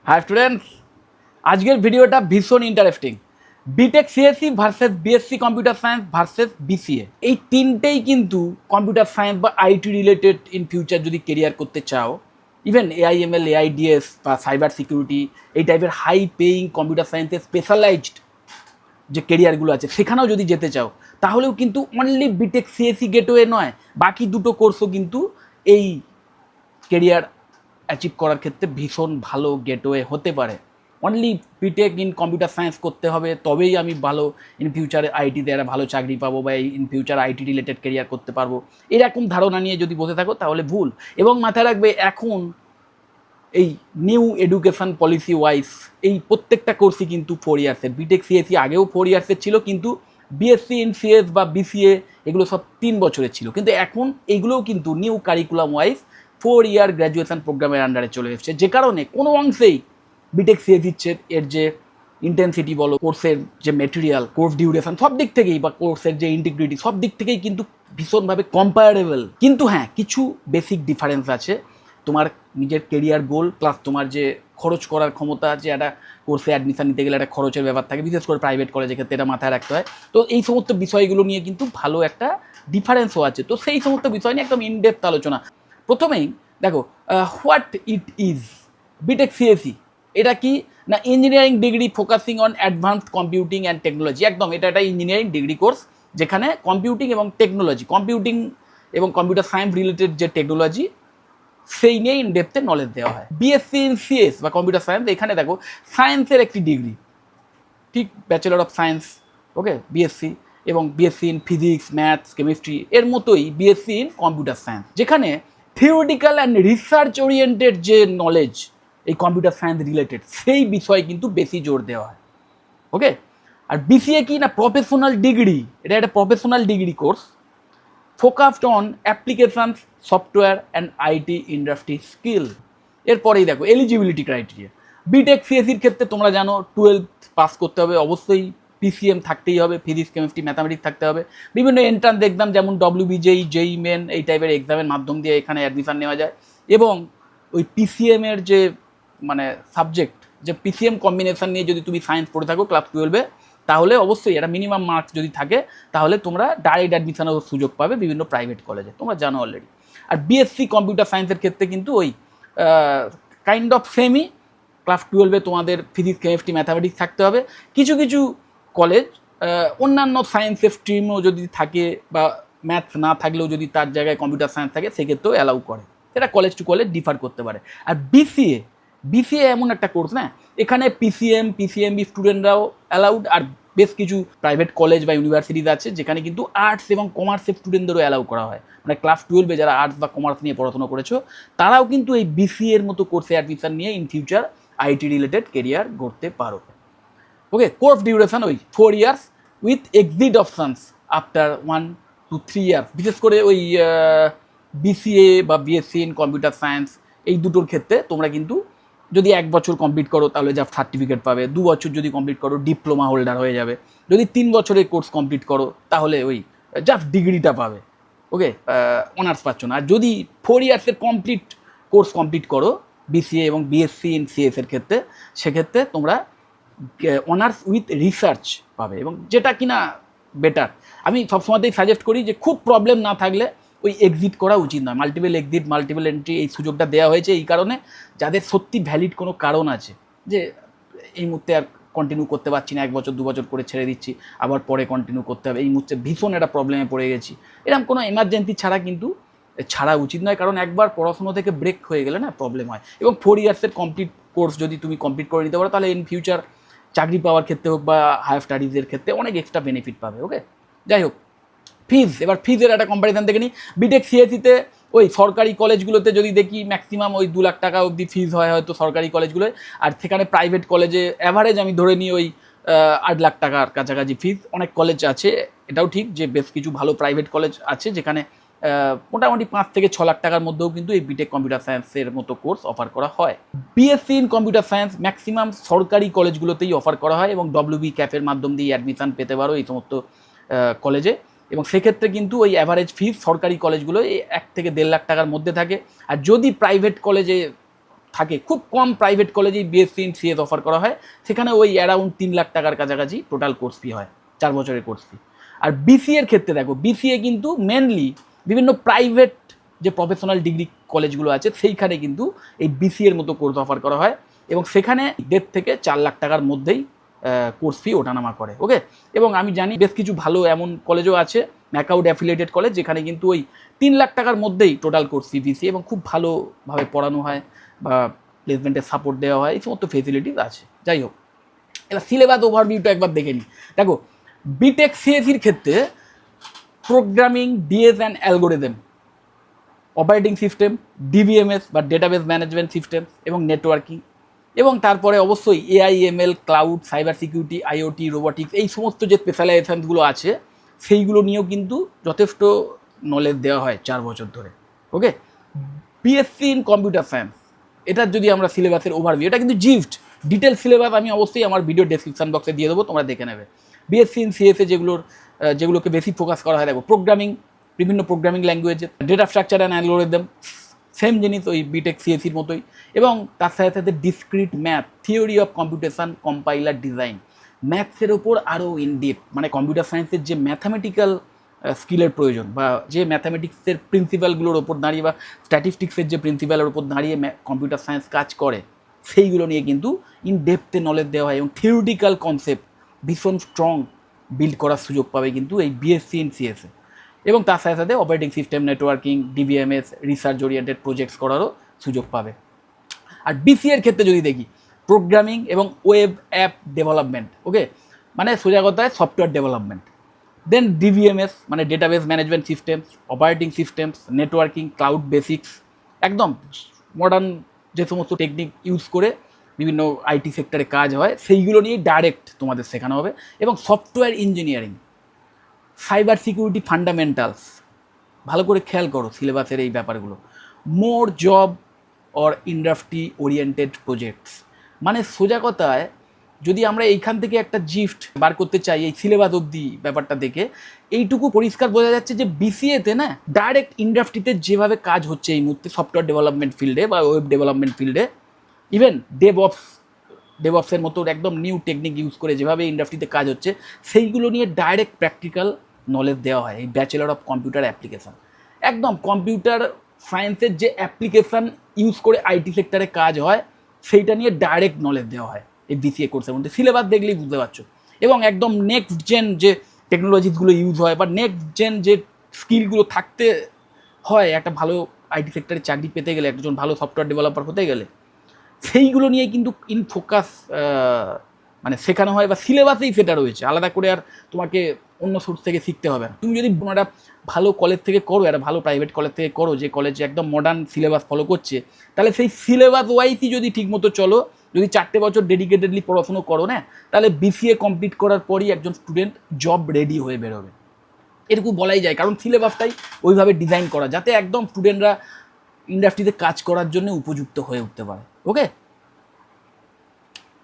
High students, আজকের ভিডিওটা ভীষণ interesting. BTech CSE versus BSc computer science versus BCA, এই তিনটেই কিন্তু কম্পিউটার সায়েন্স বা আইটি রিলেটেড ইন ফিউচার যদি কেরিয়ার করতে চাও, ইভেন এআইএমএল, এআইডিএস বা সাইবার সিকিউরিটি, এই টাইপের হাই পেইং কম্পিউটার সায়েন্সের স্পেশালাইজড যে কেরিয়ারগুলো আছে সেখানেও যদি যেতে চাও, তাহলেও কিন্তু অনলি বিটেক সিএসসি গেটওয়ে নয়, বাকি দুটো কোর্সও কিন্তু এই কেরিয়ার অ্যাচিভ করার ক্ষেত্রে ভীষণ ভালো গেটওয়ে হতে পারে। Only BTech in computer science করতে হবে, তবেই আমি ভালো ইন ফিউচারে আইটিতে একটা ভালো চাকরি পাবো বা in future IT related career করতে পারবো, এরকম ধারণা নিয়ে যদি বসে থাকো তাহলে ভুল। এবং মাথায় রাখবে, এখন এই নিউ এডুকেশন পলিসি ওয়াইজ এই প্রত্যেকটা কোর্সই কিন্তু 4 ইয়ার্সের। বিটেক সিএসসি আগেও 4 ইয়ার্সের ছিল, কিন্তু বিএসসি ইন সিএস বা বিসিএ এগুলো সব 3 বছরের ছিল, কিন্তু এখন এইগুলোও কিন্তু নিউ কারিকুলাম ওয়াইজ 4 ইয়ার গ্র্যাজুয়েশন প্রোগ্রামের আন্ডারে চলে এসেছে, যে কারণে কোনো অংশেই বিটেক সিএসসি এর যে ইন্টেন্সিটি বলো, কোর্সের যে মেটেরিয়াল, কোর্স ডিউরেশন, সব দিক থেকেই বা কোর্সের যে ইন্টিগ্রিটি, সব দিক থেকেই কিন্তু ভীষণভাবে কম্পারেবল। কিন্তু হ্যাঁ, কিছু বেসিক ডিফারেন্স আছে। তোমার নিজের কেরিয়ার গোল প্লাস তোমার যে খরচ করার ক্ষমতা, যে একটা কোর্সে অ্যাডমিশন নিতে গেলে একটা খরচের ব্যাপার থাকে, বিশেষ করে প্রাইভেট কলেজের ক্ষেত্রে এটা মাথায় রাখতে হয়। তো এই সমস্ত বিষয়গুলো নিয়ে কিন্তু ভালো একটা ডিফারেন্সও আছে। তো সেই সমস্ত বিষয় নিয়ে একদম ইনডেপথ আলোচনা। প্রথমেই দেখো, what it is BTech CSC. এটা কি না engineering degree focusing on advanced computing and technology. একদম এটা একটা ইঞ্জিনিয়ারিং ডিগ্রি কোর্স, যেখানে কম্পিউটিং এবং টেকনোলজি, কম্পিউটিং এবং কম্পিউটার সায়েন্স রিলেটেড যে টেকনোলজি, সেই নিয়ে ইন ডেপথে নলেজ দেওয়া হয়। বিএসসি ইন সিএস বা কম্পিউটার সায়েন্স, এখানে দেখো সায়েন্সের একটি ডিগ্রি, ঠিক bachelor of science, okay, BSc, এবং BSc in physics, maths, chemistry, এর মতোই বিএসসি ইন কম্পিউটার সায়েন্স, যেখানে থিওরিটিক্যাল অ্যান্ড রিসার্চ ওরিয়েন্টেড যে নলেজ এই কম্পিউটার সায়েন্স রিলেটেড, সেই বিষয়ে কিন্তু বেশি জোর দেওয়া হয়। ওকে, আর বিসিএ কি না প্রফেশনাল ডিগ্রি, এটা একটা professional degree course focused on applications, software and IT industry skill. এরপরেই দেখো এলিজিবিলিটি ক্রাইটেরিয়া। বিটেক সিএসির ক্ষেত্রে তোমরা জানো 12th পাস করতে হবে, অবশ্যই পিসিএম থাকতেই হবে, ফিজিক্স, কেমিস্ট্রি, ম্যাথামেটিক্স থাকতে হবে। বিভিন্ন এন্ট্রান্স এক্সাম যেমন ডব্লিউবিজেই, জেই মেন, এই টাইপের এক্সামের মাধ্যম দিয়ে এখানে অ্যাডমিশন নেওয়া যায়। এবং ওই পিসিএমের যে মানে সাবজেক্ট, যে পিসিএম কম্বিনেশন নিয়ে যদি তুমি সায়েন্স পড়ে থাকো ক্লাস 12-এ, তাহলে অবশ্যই একটা মিনিমাম মার্কস যদি থাকে, তাহলে তোমরা ডাইরেক্ট অ্যাডমিশনের সুযোগ পাবে বিভিন্ন প্রাইভেট কলেজে, তোমরা জানো অলরেডি। আর বিএসসি কম্পিউটার সায়েন্সের ক্ষেত্রে কিন্তু ওই কাইন্ড অফ সেমই, ক্লাস 12-এ তোমাদের ফিজিক্স, কেমিস্ট্রি, ম্যাথামেটিক্স থাকতে হবে। কিছু কিছু কলেজ অন্যান্য সায়েন্সের স্ট্রিমও যদি থাকে বা ম্যাথস না থাকলেও যদি তার জায়গায় কম্পিউটার সায়েন্স থাকে, সেক্ষেত্রেও অ্যালাউ করে। এটা কলেজ টু কলেজ ডিফার করতে পারে। আর বিসিএ এমন একটা কোর্স না, এখানে পিসিএমবি স্টুডেন্টরাও অ্যালাউড, আর বেশ কিছু প্রাইভেট কলেজ বা ইউনিভার্সিটিজ আছে যেখানে কিন্তু আর্টস এবং কমার্সের স্টুডেন্টদেরও অ্যালাউ করা হয়। মানে ক্লাস 12-এ যারা আর্টস বা কমার্স নিয়ে পড়াশোনা করেছো, তারাও কিন্তু এই বিসিএর মতো কোর্সে অ্যাডমিশন নিয়ে in future IT related career গড়তে পারো। ওকে, কোর্স ডিউরেশন ওই 4 years with exit options after 1 to 3 years. বিশেষ করে ওই বিসিএ বা বিএসসি ইন কম্পিউটার সায়েন্স, এই দুটোর ক্ষেত্রে তোমরা কিন্তু যদি 1 বছর কমপ্লিট করো তাহলে যা সার্টিফিকেট পাবে, 2 বছর যদি কমপ্লিট করো ডিপ্লোমা হোল্ডার হয়ে যাবে, যদি 3 বছরের কোর্স কমপ্লিট করো তাহলে ওই জাস্ট ডিগ্রিটা পাবে। ওকে, অনার্স পাচ্ছ না। আর যদি 4 ইয়ার্সের কমপ্লিট কোর্স কমপ্লিট করো বিসিএ এবং বিএসসি ইন সিএস এর ক্ষেত্রে, সেক্ষেত্রে তোমরা অনার্স উইথ রিসার্চ পাবে, এবং যেটা কিনা বেটার। আমি সবসময়তেই সাজেস্ট করি যে খুব প্রবলেম না থাকলে ওই এক্সিট করা উচিত নয়। মাল্টিপল এক্সিট, মাল্টিপল এন্ট্রি, এই সুযোগটা দেওয়া হয়েছে এই কারণে, যাদের সত্যি ভ্যালিড কোনো কারণ আছে, যে এই মুহূর্তে আর কন্টিনিউ করতে পারছি না, 1 বছর 2 বছর করে ছেড়ে দিচ্ছি, আবার পরে কন্টিনিউ করতে হবে, এই মুহূর্তে ভীষণ একটা প্রবলেমে পড়ে গেছি, এরকম কোনো এমার্জেন্সি ছাড়া কিন্তু ছাড়া উচিত নয়। কারণ একবার পড়াশোনা থেকে ব্রেক হয়ে গেলে না প্রবলেম হয়। এবং 4 ইয়ার্সের কমপ্লিট কোর্স যদি তুমি কমপ্লিট করে নিতে পারো, তাহলে ইন ফিউচার চাকরি পাওয়ার ক্ষেত্রে হোক বা হায়ার স্টাডিজের ক্ষেত্রে অনেক এক্সট্রা বেনিফিট পাবে। ওকে, যাই হোক, ফিজ, এবার ফিজের একটা কম্প্যারিজন দেখে নিই। বিটেক সিএসিতে ওই সরকারি কলেজগুলোতে যদি দেখি ম্যাক্সিমাম ওই 2 লাখ টাকা অবধি ফিজ হয় হয়তো সরকারি কলেজগুলোয়, আর সেখানে প্রাইভেট কলেজে অ্যাভারেজ আমি ধরে নিই ওই 8 লাখ টাকার কাছাকাছি ফিজ। অনেক কলেজ আছে, এটাও ঠিক যে বেশ কিছু ভালো প্রাইভেট কলেজ আছে যেখানে মোটামুটি 5 থেকে 6 লাখ টাকার মধ্যেও কিন্তু এই বিটেক কম্পিউটার সায়েন্সের মতো কোর্স অফার করা হয়। BSc in computer science maximum সরকারি কলেজগুলোতেই অফার করা হয়, এবং ডব্লিউবি ক্যাফের মাধ্যম দিয়ে অ্যাডমিশন পেতে পারো এই সমস্ত কলেজে। এবং সেক্ষেত্রে কিন্তু ওই অ্যাভারেজ ফিস সরকারি কলেজগুলো 1 থেকে 1.5 লাখ টাকার মধ্যে থাকে। আর যদি প্রাইভেট কলেজে থাকে, খুব কম প্রাইভেট কলেজেই বিএসসি ইন সিএস অফার করা হয়, সেখানে ওই অ্যারাউন্ড 3 লাখ টাকার কাছাকাছি টোটাল কোর্স ফি হয়, 4 বছরের কোর্স ফি। আর বিসিএর ক্ষেত্রে দেখো, বিসিএ কিন্তু মেনলি বিভিন্ন প্রাইভেট যে প্রফেশনাল ডিগ্রি কলেজগুলো আছে সেইখানে কিন্তু এই বিসিএর মতো কোর্স অফার করা হয়, এবং সেখানে 1.5 থেকে 4 লাখ টাকার মধ্যেই কোর্স ফি ওঠানামা করে। ওকে, এবং আমি জানি বেশ কিছু ভালো এমন কলেজও আছে, ম্যাকাউড অ্যাফিলিয়েটেড কলেজ, যেখানে কিন্তু ওই 3 লাখ টাকার মধ্যেই টোটাল কোর্স ফি বিসিএ, এবং খুব ভালোভাবে পড়ানো হয় বা প্লেসমেন্টের সাপোর্ট দেওয়া হয়, এই সমস্ত ফেসিলিটিস আছে। যাই হোক, এবার সিলেবাস ওভারভিউটা একবার দেখে নিই। দেখো, বিটেক সিএসির ক্ষেত্রে programming, DS and algorithm, operating system, DBMS বা ডেটাবেস ম্যানেজমেন্ট সিস্টেম এবং নেটওয়ার্কিং, এবং তারপরে অবশ্যই AIML, cloud, cyber security, IoT, robotics, এই সমস্ত যে স্পেশালাইজেশনগুলো আছে সেইগুলো নিয়েও কিন্তু যথেষ্ট নলেজ দেওয়া হয় 4 বছর ধরে। ওকে, বিএসসি ইন কম্পিউটার সায়েন্স, এটার যদি আমরা সিলেবাসের ওভারভিউ, এটা কিন্তু জিফট ডিটেল সিলেবাস আমি অবশ্যই আমার ভিডিও ডেসক্রিপশন বক্সে দিয়ে দেবো, তোমরা দেখে নেবে। বিএসসি ইন সিএসএ যেগুলোকে বেশি ফোকাস করা হয়, দেখো, প্রোগ্রামিং, বিভিন্ন প্রোগ্রামিং ল্যাঙ্গুয়েজের, data structure and algorithm, same জিনিস ওই বিটেক সিএসির মতোই, এবং তার সাথে সাথে discrete math, theory of computation, compiler design, ম্যাথসের ওপর আরও ইনডিপ, মানে কম্পিউটার সায়েন্সের যে ম্যাথামেটিক্যাল স্কিলের প্রয়োজন, বা যে ম্যাথামেটিক্সের প্রিন্সিপালগুলোর ওপর দাঁড়িয়ে বা স্ট্যাটিস্টিক্সের যে প্রিন্সিপালের ওপর দাঁড়িয়ে কম্পিউটার সায়েন্স কাজ করে, সেইগুলো নিয়ে কিন্তু ইন ডেপথে নলেজ দেওয়া হয়, এবং থিওরিটিক্যাল কনসেপ্ট ভীষণ স্ট্রং বিল্ড করার সুযোগ পাবে কিন্তু এই বিএসসি ইন সিএসএ, এবং তার সাথে সাথে operating system, networking, DBMS, research oriented projects করারও সুযোগ পাবে। আর বিসিএর ক্ষেত্রে যদি দেখি, প্রোগ্রামিং এবং ওয়েব অ্যাপ ডেভেলপমেন্ট, ওকে, মানে সোজা কথায় সফটওয়্যার ডেভেলপমেন্ট, দেন ডিবিএমএস মানে database management systems, operating systems, networking, cloud basics, একদম মডার্ন যে সমস্ত টেকনিক ইউজ করে বিভিন্ন আইটি সেক্টরে কাজ হয় সেইগুলো নিয়ে ডাইরেক্ট তোমাদের শেখানো হবে, এবং software engineering, cyber security fundamentals, ভালো করে খেয়াল করো সিলেবাসের এই ব্যাপারগুলো, more job or industry oriented projects, মানে সোজা কথায় যদি আমরা এইখান থেকে একটা জিফট বার করতে চাই এই সিলেবাস অবধি ব্যাপারটা দেখে, এইটুকু পরিষ্কার বোঝা যাচ্ছে যে বিসিএতে না ডাইরেক্ট ইন্ডাস্ট্রিতে যেভাবে কাজ হচ্ছে এই মুহূর্তে সফটওয়্যার ডেভেলপমেন্ট ফিল্ডে বা ওয়েব ডেভেলপমেন্ট ফিল্ডে, ইভেন ডেভঅপসের মতো একদম নিউ টেকনিক ইউজ করে যেভাবে ইন্ডাস্ট্রিতে কাজ হচ্ছে, সেইগুলো নিয়ে ডাইরেক্ট প্র্যাকটিক্যাল নলেজ দেওয়া হয় এই ব্যাচেলর অফ কম্পিউটার অ্যাপ্লিকেশন। একদম কম্পিউটার সায়েন্সের যে অ্যাপ্লিকেশান ইউজ করে আইটি সেক্টরে কাজ হয় সেইটা নিয়ে ডাইরেক্ট নলেজ দেওয়া হয় এই বিসিএ কোর্সের মধ্যে, সিলেবাস দেখলেই বুঝতে পারছো। এবং একদম নেক্সট জেন যে টেকনোলজিসগুলো ইউজ হয় বা নেক্সট জেন যে স্কিলগুলো থাকতে হয় একটা ভালো আইটি সেক্টরে চাকরি পেতে গেলে, একজন ভালো সফটওয়্যার ডেভেলপার হতে গেলে, সেইগুলো নিয়ে কিন্তু ইন ফোকাস মানে শেখানো হয়, বা সিলেবাসেই সেটা রয়েছে, আলাদা করে আর তোমাকে অন্য সোর্স থেকে শিখতে হবে না। তুমি যদি একটা ভালো কলেজ থেকে করো, একটা ভালো প্রাইভেট কলেজ থেকে করো যে কলেজে একদম মডার্ন সিলেবাস ফলো করছে, তাহলে সেই সিলেবাস ওয়াইজই যদি ঠিকমতো চলো, যদি 4টে বছর ডেডিকেটেডলি পড়াশুনো করো না, তাহলে বিসিএ কমপ্লিট করার পরই একজন স্টুডেন্ট জব রেডি হয়ে বেরোবে, এরকম বলাই যায়। কারণ সিলেবাসটাই ওইভাবে ডিজাইন করা যাতে একদম স্টুডেন্টরা ইন্ডাস্ট্রিতে কাজ করার জন্য উপযুক্ত হয়ে উঠতে পারে। ওকে,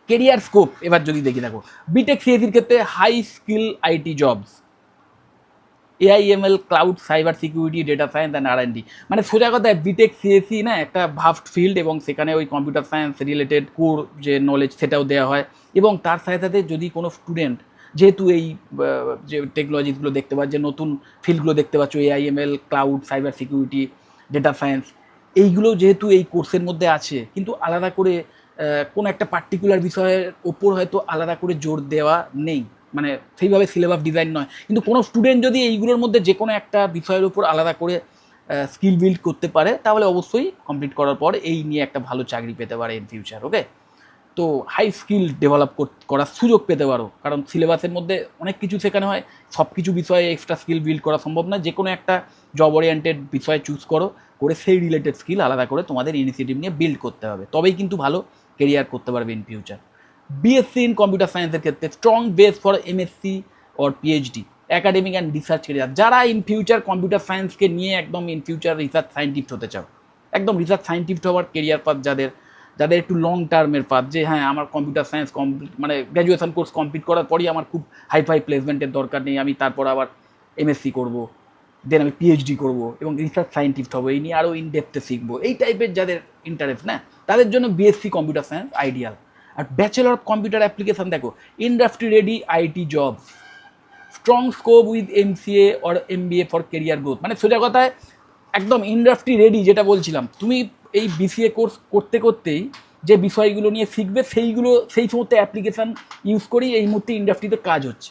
কেরিয়ার স্কোপ এবার যদি দেখি, দেখো, বিটেক সিএসির ক্ষেত্রে high skill IT jobs, AIML, cloud, cyber security, data science and R&D, মানে সোজা কথায় বিটেক সিএসি না একটা ভাস্ট ফিল্ড, এবং সেখানে ওই কম্পিউটার সায়েন্স রিলেটেড কোর যে নলেজ সেটাও দেওয়া হয়, এবং তার সাথে সাথে যদি কোনো স্টুডেন্ট যেহেতু এই যে টেকনোলজিসগুলো দেখতে পাচ্ছে, নতুন ফিল্ডগুলো দেখতে পাচ্ছ, AIML, cloud, cyber security, data science, এইগুলো যেহেতু এই কোর্সের মধ্যে আছে, কিন্তু আলাদা করে কোনো একটা পার্টিকুলার বিষয়ের ওপর হয়তো আলাদা করে জোর দেওয়া নেই, মানে সেইভাবে সিলেবাস ডিজাইন নয়, কিন্তু কোনো স্টুডেন্ট যদি এইগুলোর মধ্যে যে কোনো একটা বিষয়ের উপর আলাদা করে স্কিল বিল্ড করতে পারে, তাহলে অবশ্যই কমপ্লিট করার পর এই নিয়ে একটা ভালো চাকরি পেতে পারে ইন ফিউচার। ওকে, তো হাই স্কিল ডেভেলপ করার সুযোগ পেতে পারো, কারণ সিলেবাসের মধ্যে অনেক কিছু শেখানো হয়, সব কিছু বিষয়ে এক্সট্রা স্কিল বিল্ড করা সম্ভব না, যে কোনো একটা জব ওরিয়েন্টেড বিষয় চুজ করে সেই রিলেটেড স্কিল আলাদা করে তোমাদের ইনিশিয়েটিভ নিয়ে বিল্ড করতে হবে, তবেই কিন্তু ভালো কেরিয়ার করতে পারবে in future. BSc in computer সায়েন্সের ক্ষেত্রে strong base for MSc or PhD, academic and research career, যারা ইন ফিউচার কম্পিউটার সায়েন্সকে নিয়ে একদম ইন ফিউচার রিসার্চ সায়েন্টিস্ট হতে চাও, একদম রিসার্চ সায়েন্টিস্ট হওয়ার কেরিয়ার পাথ যাদের একটু লং টার্মের পাথ, যে হ্যাঁ আমার কম্পিউটার সায়েন্স কমপ্লিট মানে গ্র্যাজুয়েশন কোর্স কমপ্লিট করার পরই আমার খুব হাই প্লেসমেন্টের দরকার নেই, আমি তারপর আবার এমএসসি করব, দেন আমি পিএইচডি করবো এবং রিসার্চ সায়েন্টিস্ট হবো, এই নিয়ে আরও ইনডেপথে শিখবো, এই টাইপের যাদের ইন্টারেস্ট না, তাদের জন্য বিএসসি কম্পিউটার সায়েন্স আইডিয়াল। আর ব্যাচেলর অফ কম্পিউটার অ্যাপ্লিকেশন দেখো, industry ready IT job, strong scope with MCA or MBA for career growth. মানে সোজা কথায় একদম ইন্ডাস্ট্রি রেডি, যেটা বলছিলাম, তুমি এই বিসিএ কোর্স করতে করতেই যে বিষয়গুলো নিয়ে শিখবে সেই সমস্ত অ্যাপ্লিকেশান ইউজ করেই এই মুহূর্তে ইন্ডাস্ট্রিতে কাজ হচ্ছে।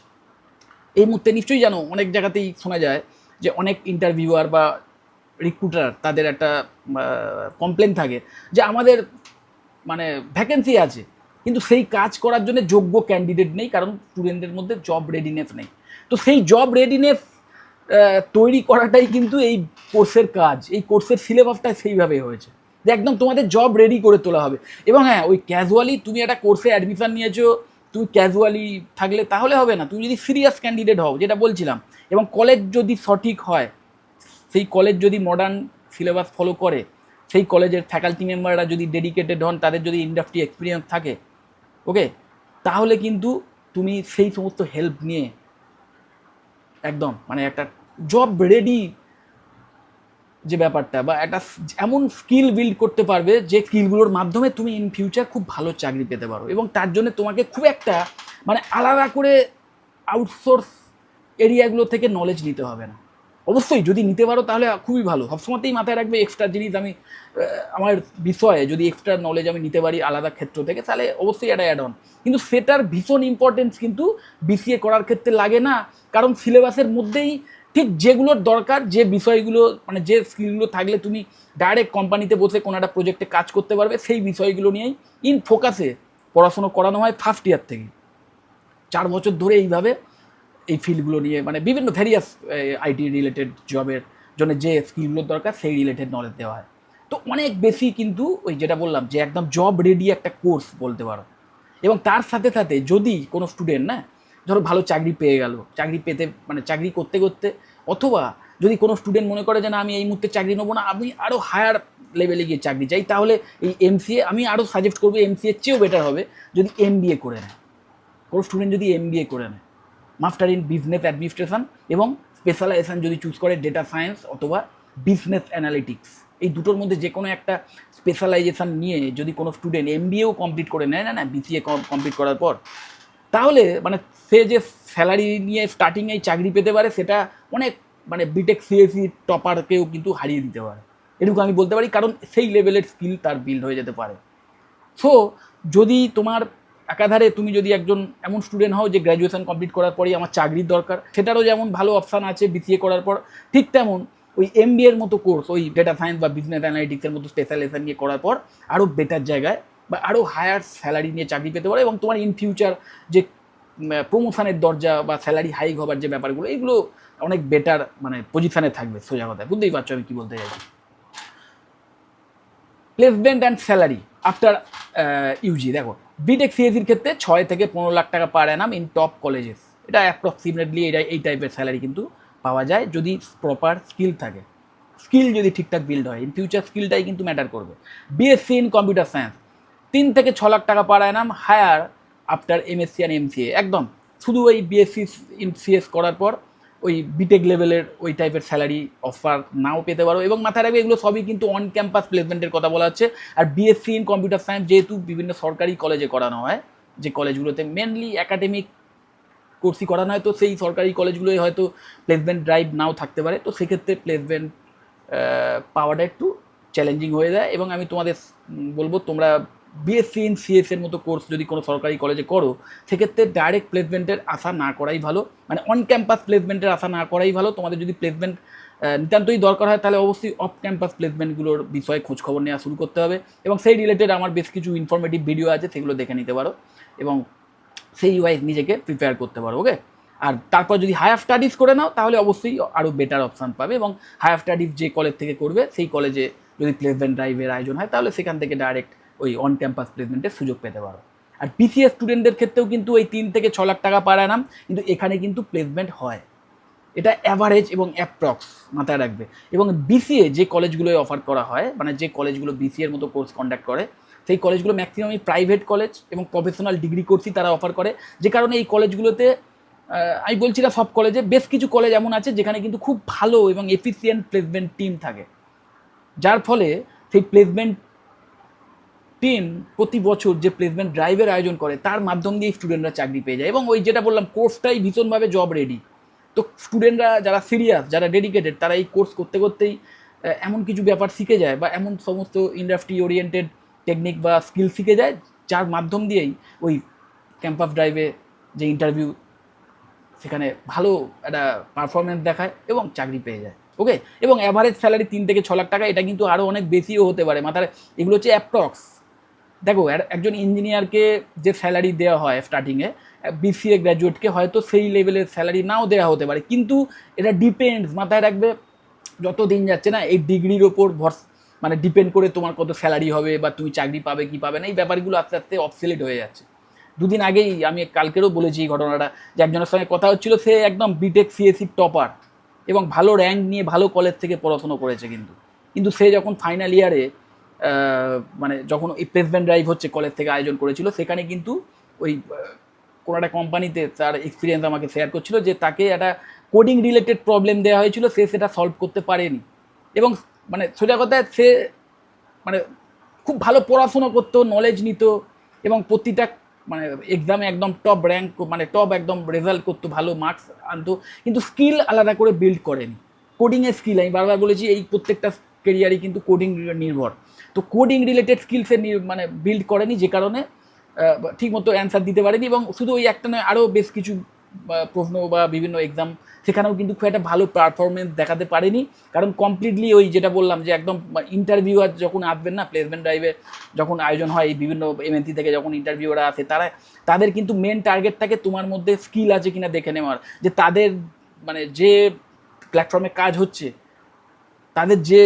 এই মুহূর্তে নিশ্চয়ই জানো, অনেক জায়গাতেই শোনা যায় যে অনেক ইন্টারভিউয়ার বা রিক্রুটার তাদের একটা কমপ্লেন থাকে যে আমাদের মানে ভ্যাকেন্সি আছে কিন্তু সেই কাজ করার জন্য যোগ্য ক্যান্ডিডেট নেই, কারণ স্টুডেন্টদের মধ্যে জব রেডিনেস নেই। তো সেই জব রেডিনেস তৈরি করাটাই কিন্তু এই কোর্সের কাজ, এই কোর্সের সিলেবাসটা সেইভাবে হয়েছে যে একদম তোমাদের জব রেডি করে তোলা হবে। এবং হ্যাঁ, ওই ক্যাজুয়ালি তুমি একটা কোর্সে অ্যাডমিশন নিয়েছো, তুমি ক্যাজুয়ালি থাকলে তাহলে হবে না, তুমি যদি সিরিয়াস ক্যান্ডিডেট হও, যেটা বলছিলাম, এবং কলেজ যদি সঠিক হয়, সেই কলেজ যদি মডার্ন সিলেবাস ফলো করে, সেই কলেজের ফ্যাকাল্টি মেম্বাররা যদি ডেডিকেটেড হন, তাদের যদি ইন্ডাস্ট্রি এক্সপিরিয়েন্স থাকে, ওকে, তাহলে কিন্তু তুমি সেই সমস্ত হেল্প নিয়ে একদম মানে একটা জব রেডি যে ব্যাপারটা, বা একটা এমন স্কিল বিল্ড করতে পারবে যে স্কিলগুলোর মাধ্যমে তুমি ইন ফিউচার খুব ভালো চাকরি পেতে পারো। এবং তার জন্য তোমাকে খুব একটা মানে আলাদা করে আউটসোর্স এরিয়াগুলো থেকে নলেজ নিতে হবে না। অবশ্যই যদি নিতে পারো তাহলে খুবই ভালো, সবসময়তেই মাথায় রাখবে এক্সট্রা জিনিস আমি আমার বিষয়ে যদি এক্সট্রা নলেজ আমি নিতে পারি আলাদা ক্ষেত্র থেকে, তাহলে অবশ্যই এটা অ্যাড অন। কিন্তু সেটার ভীষণ ইম্পর্টেন্স কিন্তু বিসিএ করার ক্ষেত্রে লাগে না, কারণ সিলেবাসের মধ্যেই ঠিক যেগুলোর দরকার, যে বিষয়গুলো মানে যে স্কিলগুলো থাকলে তুমি ডাইরেক্ট কোম্পানিতে বসে কোনো একটা প্রজেক্টে কাজ করতে পারবে, সেই বিষয়গুলো নিয়েই ইন ফোকাসে পড়াশুনো করানো হয় ফার্স্ট ইয়ার থেকে। 4 বছর ধরে এইভাবে এই ফিল্ডগুলো নিয়ে মানে বিভিন্ন ভ্যারিয়াস আইটি রিলেটেড জবের জন্য যে স্কিলগুলোর দরকার সেই রিলেটেড নলেজ দেওয়া হয়। তো অনেক বেশি কিন্তু ওই যেটা বললাম যে একদম জব রেডি একটা কোর্স বলতে পারো। এবং তার সাথে সাথে যদি কোনো স্টুডেন্ট না ধরো ভালো চাকরি পেয়ে গেল, চাকরি পেতে মানে চাকরি করতে করতে, অথবা যদি কোনো স্টুডেন্ট মনে করে যে না আমি এই মুহূর্তে চাকরি নেবো না, আমি আরও হায়ার লেভেলে গিয়ে চাকরি চাই, তাহলে এই এমসিএ আমি আরও সাজেস্ট করবো, এমসিএর চেয়েও বেটার হবে যদি এমবিএ করে নেয়। কোনো স্টুডেন্ট যদি এমবিএ করে নেয়, মাস্টার ইন বিজনেস অ্যাডমিনিস্ট্রেশন, এবং স্পেশালাইজেশন যদি চুজ করে ডেটা সায়েন্স অথবা বিজনেস অ্যানালিটিক্স, এই দুটোর মধ্যে যে কোনো একটা স্পেশালাইজেশন নিয়ে যদি কোনো স্টুডেন্ট এমবিএও কমপ্লিট করে নেয় না বিসিএ কমপ্লিট করার পর, তাহলে মানে সে যে স্যালারি নিয়ে স্টার্টিংয়েই চাকরি পেতে পারে সেটা অনেক মানে বিটেক সিএসি টপারকেও কিন্তু হারিয়ে দিতে পারে, এটুকু আমি বলতে পারি, কারণ সেই লেভেলের স্কিল তার বিল্ড হয়ে যেতে পারে। সো যদি তোমার একাধারে তুমি যদি একজন এমন স্টুডেন্ট হও যে গ্র্যাজুয়েশন কমপ্লিট করার পরেই আমার চাকরির দরকার, সেটারও যেমন ভালো অপশান আছে বিসিএ করার পর, ঠিক তেমন ওই এমবিএর মতো কোর্স, ওই ডেটা সায়েন্স বা বিজনেস অ্যানালিটিক্সের মতো স্পেশালাইজেশন নিয়ে করার পর আরও বেটার জায়গায় বা আরও হায়ার স্যালারি নিয়ে চাকরি পেতে পারো, এবং তোমার ইন ফিউচার যে প্রমোশনের দরজা বা স্যালারি হাইক হবার যে ব্যাপারগুলো, এগুলো অনেক বেটার মানে পজিশানে থাকবে। সোজা কথায় বুঝতেই পারছো আমি কী বলতে চাইছি। Placement and salary after UG, দেখো বিটেক সিএসির ক্ষেত্রে 6 থেকে 15 লাখ টাকা per annum in top colleges, এটা অ্যাপ্রক্সিমেটলি এই টাইপের স্যালারি কিন্তু পাওয়া যায় যদি প্রপার স্কিল থাকে, স্কিল যদি ঠিকঠাক বিল্ড হয়, ইন ফিউচার স্কিলটাই কিন্তু ম্যাটার করবে। বিএসসি ইন কম্পিউটার সায়েন্স 3 থেকে 6 লাখ টাকা per annum higher after MSc and MCA, একদম শুধু ওই বিএসসি ইন সিএস করার পর ওই বিটেক লেভেলের ওই টাইপের স্যালারি অফার নাও পেতে পারো। এবং মাথায় রাখবে এগুলো সবই কিন্তু অন ক্যাম্পাস প্লেসমেন্টের কথা বলা হচ্ছে। আর বিএসসি ইন কম্পিউটার সায়েন্স যেহেতু বিভিন্ন সরকারি কলেজে করানো হয়, যে কলেজগুলোতে মেনলি একাডেমিক কোর্সই করানো হয়, তো সেই সরকারি কলেজগুলোই হয়তো প্লেসমেন্ট ড্রাইভ নাও থাকতে পারে, তো সেক্ষেত্রে প্লেসমেন্ট পাওয়াটা একটু চ্যালেঞ্জিং হয়ে যায়। এবং আমি তোমাদের বলবো তোমরা বিএসসি ইন সিএসের মতো কোর্স যদি কোনো সরকারি কলেজে করো, সেক্ষেত্রে ডাইরেক্ট প্লেসমেন্টের আশা না করাই ভালো, মানে অন ক্যাম্পাস প্লেসমেন্টের আশা না করাই ভালো। তোমাদের যদি প্লেসমেন্ট নিতান্তই দরকার হয়, তাহলে অবশ্যই অফ ক্যাম্পাস প্লেসমেন্টগুলোর বিষয়ে খোঁজখবর নেওয়া শুরু করতে হবে, এবং সেই রিলেটেড আমার বেশ কিছু ইনফরমেটিভ ভিডিও আছে, সেগুলো দেখে নিতে পারো এবং সেই ওয়াইজ নিজেকে প্রিপেয়ার করতে পারো। ওকে, আর তারপর যদি হায়ার স্টাডিজ করে নাও তাহলে অবশ্যই আরও বেটার অপশান পাবে, এবং হায়ার স্টাডিজ যে কলেজ থেকে করবে সেই কলেজে যদি প্লেসমেন্ট ড্রাইভের আয়োজন হয়, তাহলে সেখান থেকে ডাইরেক্ট ওই অন ক্যাম্পাস প্লেসমেন্টের সুযোগ পেতে পারো। আর বিসিএ স্টুডেন্টদের ক্ষেত্রেও কিন্তু ওই 3 থেকে 6 লাখ টাকা পার অ্যানাম, কিন্তু এখানে কিন্তু প্লেসমেন্ট হয়, এটা অ্যাভারেজ এবং অ্যাপ্রক্স মাথায় রাখবে। এবং বিসিএ যে কলেজগুলোয় অফার করা হয়, মানে যে কলেজগুলো বিসিএর মতো কোর্স কন্ডাক্ট করে, সেই কলেজগুলো ম্যাক্সিমামই প্রাইভেট কলেজ এবং প্রফেশনাল ডিগ্রি কোর্সই তারা অফার করে, যে কারণে এই কলেজগুলোতে আমি বলছি না সব কলেজে, বেশ কিছু কলেজ এমন আছে যেখানে কিন্তু খুব ভালো এবং এফিসিয়েন্ট প্লেসমেন্ট টিম থাকে, যার ফলে সেই প্লেসমেন্ট টিম প্রতি বছর যে প্লেসমেন্ট ড্রাইভের আয়োজন করে তার মাধ্যম দিয়ে স্টুডেন্টরা চাকরি পেয়ে যায়, এবং ওই যেটা বললাম কোর্সটাই ভীষণভাবে জব রেডি। তো স্টুডেন্টরা যারা সিরিয়াস, যারা ডেডিকেটেড, তারা এই কোর্স করতে করতেই এমন কিছু ব্যাপার শিখে যায় বা এমন সমস্ত ইন্ডাস্ট্রি ওরিয়েন্টেড টেকনিক বা স্কিল শিখে যায় যার মাধ্যম দিয়েই ওই ক্যাম্পাস ড্রাইভে যে ইন্টারভিউ, সেখানে ভালো একটা পারফরমেন্স দেখায় এবং চাকরি পেয়ে যায়। ওকে, এবং অ্যাভারেজ স্যালারি 3 থেকে 6 লাখ টাকা, এটা কিন্তু আরও অনেক বেশিও হতে পারে মাথায়। এগুলো হচ্ছে অ্যাপ্রক্স। দেখো, একজন ইঞ্জিনিয়ারকে যে স্যালারি দেওয়া হয় স্টার্টিংয়ে, বিসিএ গ্র্যাজুয়েটকে হয়তো সেই লেভেলের স্যালারি নাও দেওয়া হতে পারে, কিন্তু এটা ডিপেন্ডস, মাথায় রাখবে, যত দিন যাচ্ছে না এই ডিগ্রির ওপর মানে ডিপেন্ড করে তোমার কত স্যালারি হবে বা তুমি চাকরি পাবে কি পাবে না, এই ব্যাপারগুলো আস্তে আস্তে অবসলিট হয়ে যাচ্ছে। দুদিন আগেই আমি কালকেরও বলেছি এই ঘটনাটা, যে একজনের সঙ্গে কথা হচ্ছিল, সে একদম বিটেক সিএসসি টপার এবং ভালো র্যাঙ্ক নিয়ে ভালো কলেজ থেকে পড়াশোনা করেছে, কিন্তু সে যখন ফাইনাল ইয়ারে মানে যখন এই প্লেসমেন্ট ড্রাইভ হচ্ছে কলেজ থেকে আয়োজন করেছিল, সেখানে কিন্তু ওই কোনো একটা কোম্পানিতে তার এক্সপিরিয়েন্স আমাকে শেয়ার করছিল যে তাকে একটা কোডিং রিলেটেড প্রবলেম দেওয়া হয়েছিল, সে সেটা সলভ করতে পারেনি, এবং মানে সোজা কথায় সে মানে খুব ভালো পড়াশুনো করতো, নলেজ নিত এবং প্রতিটা মানে এক্সামে একদম টপ র্যাঙ্ক, মানে টপ একদম রেজাল্ট করতো, ভালো মার্কস আনতো, কিন্তু স্কিল আলাদা করে বিল্ড করেনি। কোডিংয়ের স্কিল, আমি বারবার বলেছি, এই প্রত্যেকটা কেরিয়ারই কিন্তু কোডিং নির্ভর। তো কোডিং রিলেটেড স্কিলসে মানে বিল্ড করেনি, যে কারণে ঠিকমতো অ্যান্সার দিতে পারেনি, এবং শুধু ওই একটা নয়, আরও বেশ কিছু প্রশ্ন বা বিভিন্ন এক্সাম, সেখানেও কিন্তু খুব একটা ভালো পারফরমেন্স দেখাতে পারেনি, কারণ কমপ্লিটলি ওই যেটা বললাম যে একদম ইন্টারভিউয়ার যখন আসবেন না প্লেসমেন্ট ড্রাইভে, যখন আয়োজন হয় এই বিভিন্ন এমএনসি থেকে যখন ইন্টারভিউরা আসে, তাদের কিন্তু মেন টার্গেট থাকে তোমার মধ্যে স্কিল আছে কিনা দেখে নেওয়ার, যে তাদের মানে যে প্ল্যাটফর্মে কাজ হচ্ছে, তাদের যে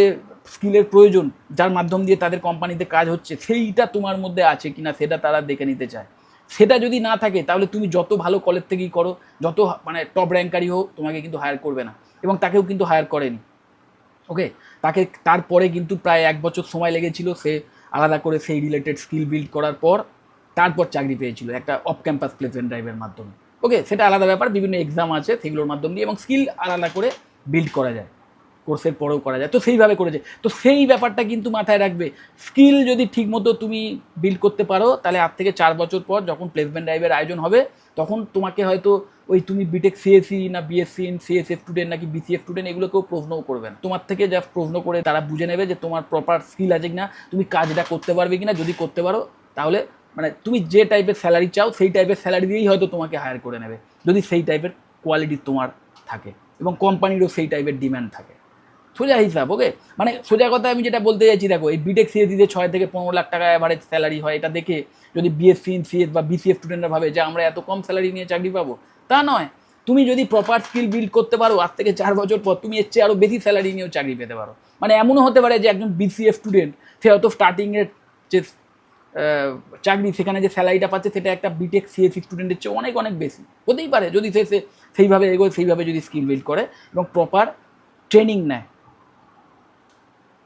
স্কিলের প্রয়োজন, যার মাধ্যম দিয়ে তাদের কোম্পানিতে কাজ হচ্ছে, সেইটা তোমার মধ্যে আছে কিনা সেটা তারা দেখে নিতে চায়। সেটা যদি না থাকে তাহলে তুমি যত ভালো কলেজ থেকেই করো, যত মানে টপ র্যাঙ্কারই হোক, তোমাকে কিন্তু হায়ার করবে না, এবং তাকেও কিন্তু হায়ার করেনি। ওকে, তারপরে কিন্তু প্রায় 1 বছর সময় লেগেছিল সে আলাদা করে সেই রিলেটেড স্কিল বিল্ড করার পর তারপর চাকরি পেয়েছিল একটা অফ ক্যাম্পাস প্লেসমেন্ট ড্রাইভের মাধ্যমে। ওকে, সেটা আলাদা ব্যাপার, বিভিন্ন এক্সাম আছে সেগুলোর মাধ্যম দিয়ে, এবং স্কিল আলাদা করে বিল্ড করা যায়, কোর্সের পরেও করা যায়, তো সেইভাবে করেছে। তো সেই ব্যাপারটা কিন্তু মাথায় রাখবে, স্কিল যদি ঠিকমতো তুমি বিল্ড করতে পারো, তাহলে আজ থেকে 4 বছর পর যখন প্লেসমেন্ট ড্রাইভের আয়োজন হবে, তখন তোমাকে হয়তো ওই তুমি বিটেক সিএসসি না বিএসসি ইন সিএসএ স্টুডেন্ট নাকি বিসিএ স্টুডেন্ট এগুলো কেউ প্রশ্নও করবে না, তোমার থেকে জাস্ট প্রশ্ন করে তারা বুঝে নেবে যে তোমার প্রপার স্কিল আছে কিনা, তুমি কাজটা করতে পারবে কিনা। যদি করতে পারো তাহলে মানে তুমি যে টাইপের স্যালারি চাও সেই টাইপের স্যালারি দিয়েই হয়তো তোমাকে হায়ার করে নেবে, যদি সেই টাইপের কোয়ালিটি তোমার থাকে এবং কোম্পানিরও সেই টাইপের ডিম্যান্ড থাকে। সোজা হিসাব। ওকে, মানে সোজা কথা আমি যেটা বলতে চাইছি, দেখো এই বিটেক সিএসসিতে 6 থেকে 15 লাখ টাকা অ্যাভারেজ স্যালারি হয়, এটা দেখে যদি বিএসসি ইন সিএস বা বিসিএস স্টুডেন্টরা ভাবে যে আমরা এত কম স্যালারি নিয়ে চাকরি পাবো, তা নয়। তুমি যদি প্রপার স্কিল বিল্ড করতে পারো, আজ থেকে 4 বছর পর তুমি এর চেয়ে আরও বেশি স্যালারি নিয়েও চাকরি পেতে পারো। মানে এমনও হতে পারে যে একজন বিসিএস স্টুডেন্ট সে হয়তো স্টার্টিংয়ের যে চাকরি, সেখানে যে স্যালারিটা পাচ্ছে সেটা একটা বিটেক সিএসসি স্টুডেন্টের চেয়ে অনেক অনেক বেশি হতেই পারে, যদি সে সেইভাবে এগোয়, সেইভাবে যদি স্কিল বিল্ড করে এবং প্রপার ট্রেনিং নেয়।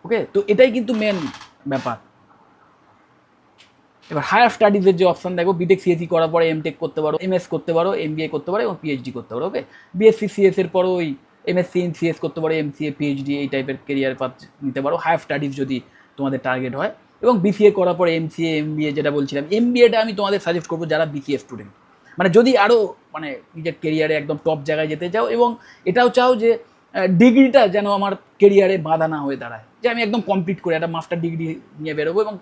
ওকে, তো এটাই কিন্তু মেন ব্যাপার। এবার হায়ার স্টাডিজের যে অপশন দেখো, বিটেক সিএসসি করার পরে এমটেক করতে পারো, এমএস করতে পারো, এমবিএ করতে পারো এবং পিএইচডি করতে পারো। ওকে, বিএসসি সিএস এর পরও ওই এমএসসি ইন সিএস করতে পারো, এমসিএ পিএইচডি এই টাইপের কেরিয়ার পাথ নিতে পারো, হায়ার স্টাডিজ যদি তোমাদের টার্গেট হয়। এবং বিসিএ করার পরে এমসিএ এমবিএ যেটা বলছিলাম, এমবিএটা আমি তোমাদের সাজেস্ট করবো যারা বিসিএ স্টুডেন্ট, মানে যদি আরও মানে নিজের কেরিয়ারে একদম টপ জায়গায় যেতে চাও এবং এটাও চাও যে ডিগ্রিটা যেন আমার কেরিয়ারে বাধা না হয়ে দাঁড়ায়, যে আমি একদম কমপ্লিট করে একটা মাস্টার ডিগ্রি নিয়ে বেরোবো। এবং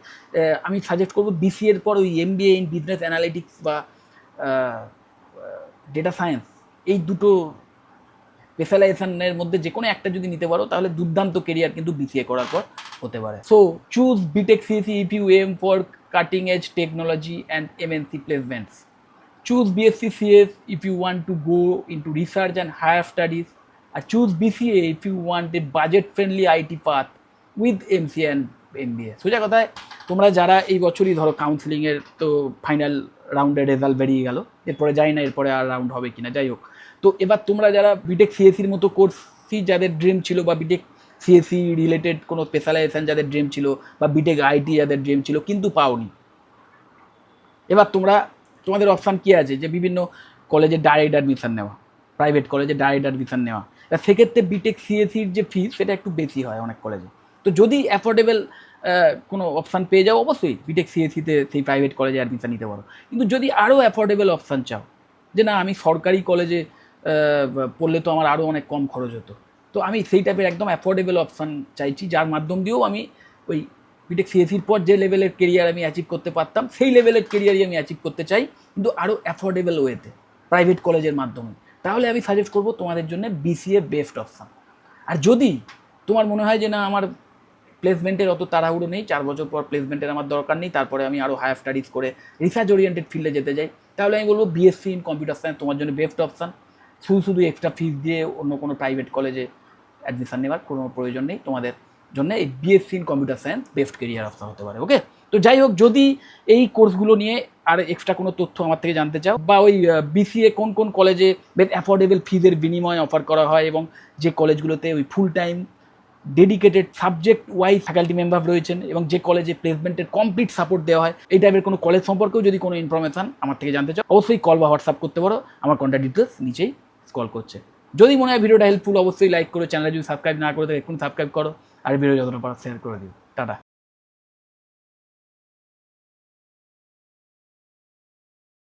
আমি সাজেস্ট করবো বিসিএর পর ওই এমবিএ ইন বিজনেস অ্যানালিটিক্স বা ডেটা সায়েন্স, এই দুটো স্পেশালাইজেশনের মধ্যে যে কোনো একটা যদি নিতে পারো, তাহলে দুর্দান্ত কেরিয়ার কিন্তু বিসিএ করার পর হতে পারে। So choose BTech CSE if you aim for cutting edge technology and MNC placements. Choose BSc CS if you want to go into research and higher studies, and choose BCA if you want a budget-friendly IT path with MCA and MBA. সোজা কথায় তোমরা যারা এই বছরই ধরো কাউন্সিলিংয়ের তো final রাউন্ডের result বেরিয়ে গেল, এরপরে যাই না এরপরে আর রাউন্ড হবে কিনা, যাই হোক, তো এবার তোমরা যারা বিটেক সিএসসির মতো কোর্সই যাদের ড্রিম ছিল, বা বিটেক সিএসসি রিলেটেড কোনো স্পেশালাইজেশন যাদের ড্রিম ছিল, বা বিটেক আইটি যাদের ড্রিম ছিল কিন্তু পাওনি, এবার তোমাদের অপশান কী আছে, যে বিভিন্ন কলেজে ডাইরেক্ট অ্যাডমিশন নেওয়া, প্রাইভেট কলেজে ডাইরেক্ট অ্যাডমিশন নেওয়া। সেক্ষেত্রে বিটেক সিএসির যে ফিস সেটা একটু বেশি হয় অনেক কলেজে। তো যদি অ্যাফোর্ডেবল কোনো অপশান পেয়ে যাও অবশ্যই বিটেক সিএসিতে সেই প্রাইভেট কলেজে অ্যাডমিশন নিতে পারো। কিন্তু যদি আরও অ্যাফোর্ডেবল অপশান চাও, যে না আমি সরকারি কলেজে পড়লে তো আমার আরও অনেক কম খরচ হতো, তো আমি সেই টাইপের একদম অ্যাফোর্ডেবল অপশান চাইছি, যার মাধ্যম দিয়েও আমি ওই বিটেক সিএসির পর যে লেভেলের কেরিয়ার আমি অ্যাচিভ করতে পারতাম সেই লেভেলের কেরিয়ারই আমি অ্যাচিভ করতে চাই, কিন্তু আরও অ্যাফোর্ডেবল ওয়েতে প্রাইভেট কলেজের মাধ্যমে। তাহলে আমি সাজেস্ট করবো তোমাদের জন্য বিসিএ বেস্ট অপশান। আর যদি তোমার মনে হয় যে না আমার প্লেসমেন্টের অত তাড়াহুড়ো নেই, 4 বছর পর প্লেসমেন্টের আমার দরকার নেই, তারপরে আমি আরও হায়ার স্টাডিজ করে রিসার্চ ওরিয়েন্টেড ফিল্ডে যেতে চাই, তাহলে আমি বলবো বিএসসি ইন কম্পিউটার সায়েন্স তোমার জন্য বেস্ট অপশান। শুধু এক্সট্রা ফিস দিয়ে অন্য কোনো প্রাইভেট কলেজে অ্যাডমিশন নেওয়ার কোনো প্রয়োজন নেই, তোমাদের জন্য এই BSc in computer science best career option হতে পারে। ওকে, তো যাই হোক, যদি এই কোর্সগুলো নিয়ে আর এক্সট্রা কোনো তথ্য আমার থেকে জানতে চাও, বা ওই বিসিএ কোন কোন কলেজে বেশ অ্যাফোর্ডেবল ফিজের বিনিময়ে অফার করা হয় এবং যে কলেজগুলোতে ওই full time dedicated subject wise faculty member রয়েছেন এবং যে কলেজে প্লেসমেন্টের কমপ্লিট সাপোর্ট দেওয়া হয়, এই টাইপের কোনো কলেজ সম্পর্কেও যদি কোনো ইনফরমেশান আমার থেকে জানতে চাও, অবশ্যই কল বা হোয়াটসঅ্যাপ করতে পারো। আমার কন্ট্যাক্ট ডিটেলস নিচেই স্ক্রল করছে। যদি মনে হয় ভিডিওটা হেল্পফুল, অবশ্যই লাইক করো। চ্যানেলে যদি সাবস্ক্রাইব না করে থাকে এক্ষুনি সাবস্ক্রাইব করো, আর ভিডিও যতটা পারো শেয়ার করে দিও।